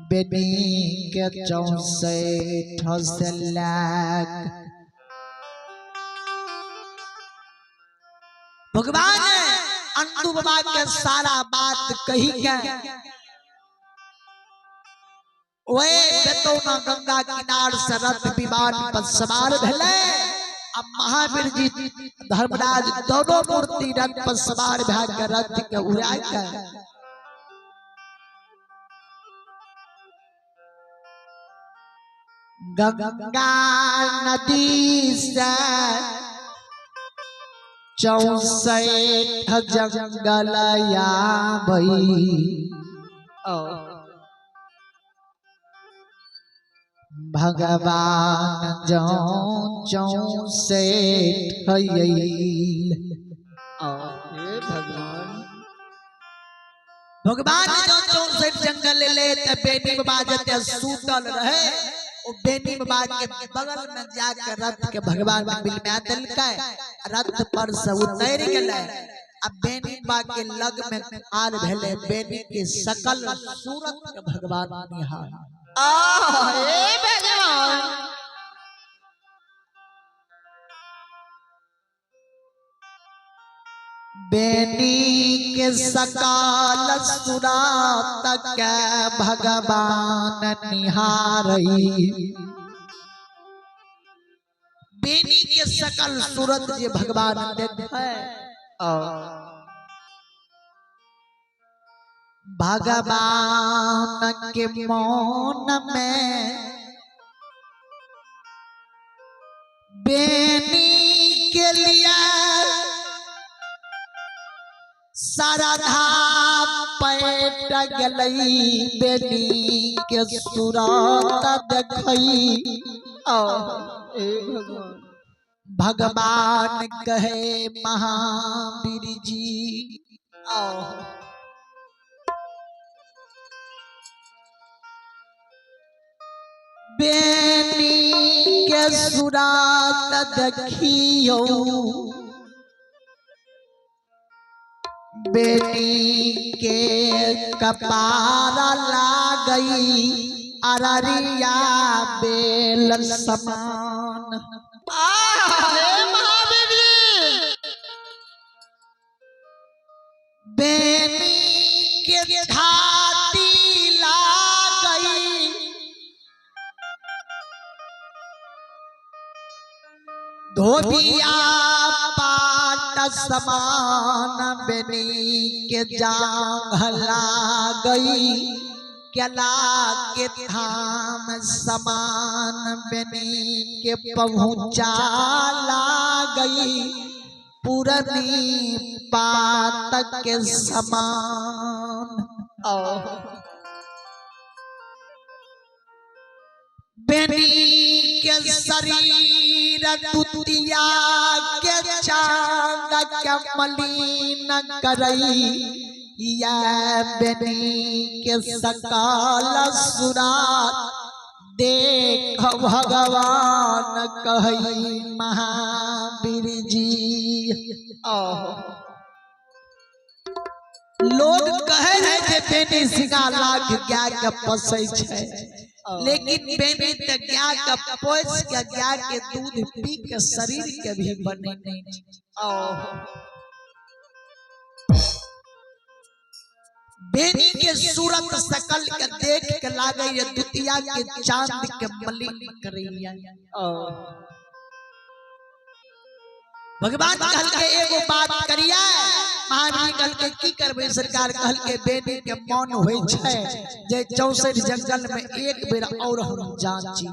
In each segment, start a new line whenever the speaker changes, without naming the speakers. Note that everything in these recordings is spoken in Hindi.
बेनी के 64 से लाख भगवान अंतु बाबा के सारा बात कही के वे बेतौना गंगा किनार से रथ विमान पर सवार भेले। अब महावीर जी धर्मराज दोनों मूर्ति रथ पर सवार भए रथ के उड़ा के गंगा नदी से 64 जंगल या भगवान जो 64 भगवान जो 64 जंगल ले बेनी बाबा जते सूतल रहे ओ बेनी बाबा के बगल में जाकर रथ के भगवान बिलमा दिलकै रथ पर से उतर गेलै। अब बेनी बाबा के लग में आर भेले बेनी के सकल सूरत के भगवान निहार
हे भगवान
बेनी के सकल सूरत के भगवान निहारई। बेनी के सकल सूरत जे भगवान देखे भगवान के मौन में बेनी के लिए सरधा पैट गलई बेनी के सूरत देखई भगवान कहे महावीर जी बेनी के सूरत देखियो बेटी के कपार लागई अररिया बेल समान बेनी के छाती लागई धोबिया समान बेनी के जांघ लागई केला के थाम समान बेनी के पहुंचा लागई पुरनी पात के समान बेनी के शरीर दुतिया के चांद के मलिन करई या बेनी के सकल सूरत देख भगवान कहई महावीर जी लोग कहे है जे बेनी सिंगा लाख गाय के पोसै छै लेकिन बेनी त गाय के पोस के गाय के दूध पी के शरीर के भी बने नहीं। बेनी के सूरत सकल के देख के लागे ये दुतिया के चांद के मलिन करैया भगवान कहल के एगो बात करिया महावीर कहल के की करबे सरकार कहल के बेनी के मन होय छै जे 64 जंगल में एक बेर और हम जांची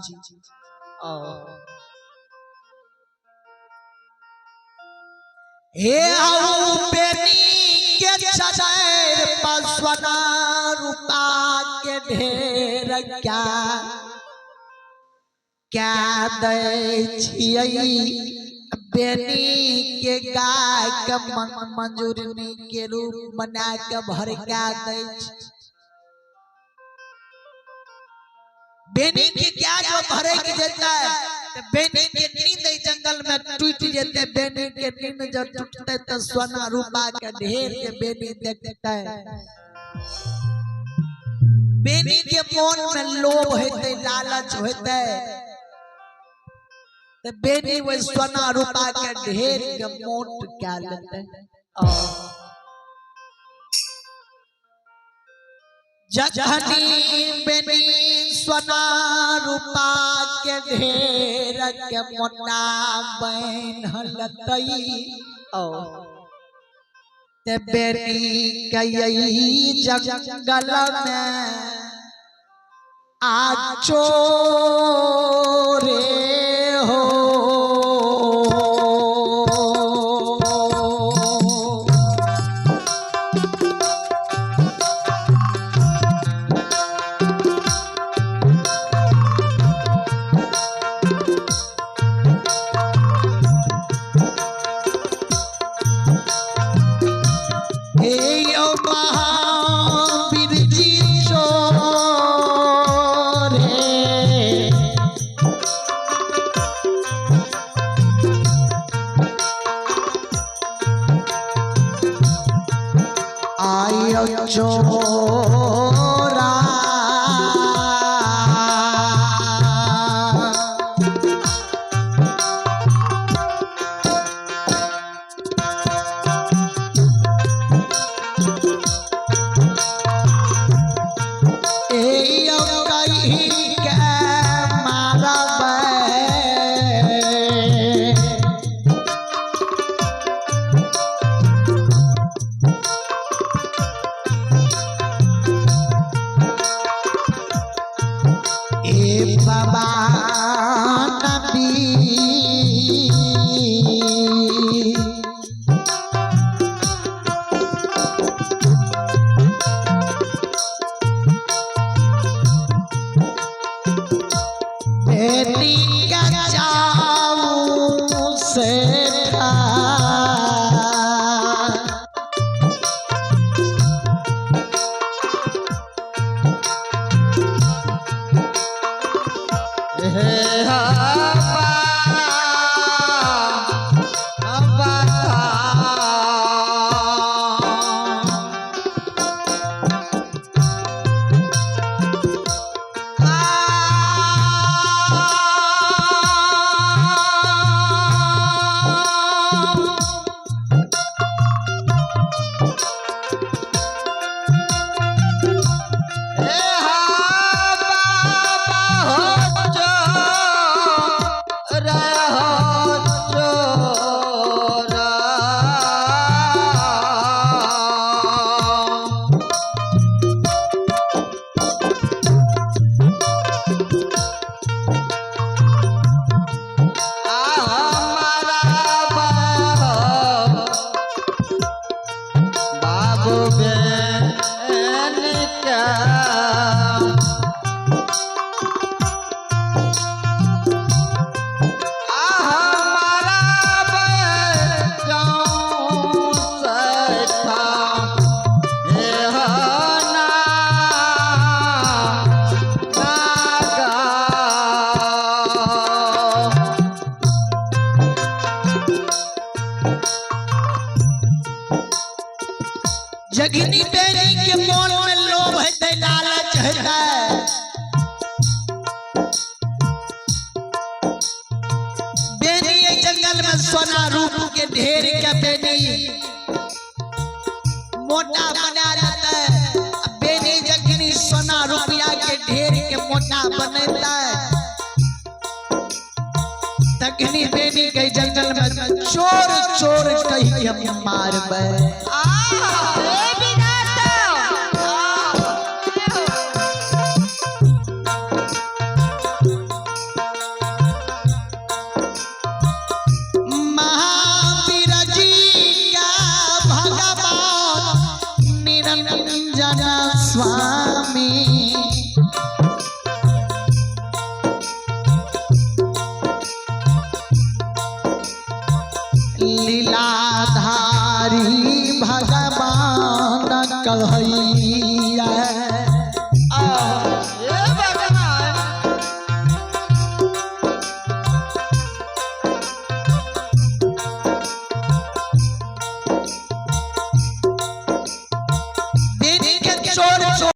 हे आओ बेनी के चढ़ैर पसवना रूपा के ढेर क्या दै छियै बेनी के गाय के मंजूरनी के रूप बना के भर के दै बेनी के क्या जो भरे के देता है तो बेनी के नींद जंगल में टूट जेते बेनी के नींद जब टूटते तो सोना रूपा के ढेर के बेनी देखता है बेनी के मन में लोभ होते लालच होते तो बेनी वो सोना रूपा के ढेर के मोट क्या लेते जखनी बेनी सोना रूपा के ढेर के मोटा बहन लतई ते बेनी कई जंगल में आचो रे हो चोरा बाबा नबी बेटी का जाऊं से जगनी बेनी के मन में लोभ है लालच है बेनी जंगल में सोना रूप के ढेर के बेनी मोटा बना देता है बेनी जगनी सोना रुपया के ढेर के मोटा बनता है तकनी बेनी के जंगल में चोर चोर कही हम मारबे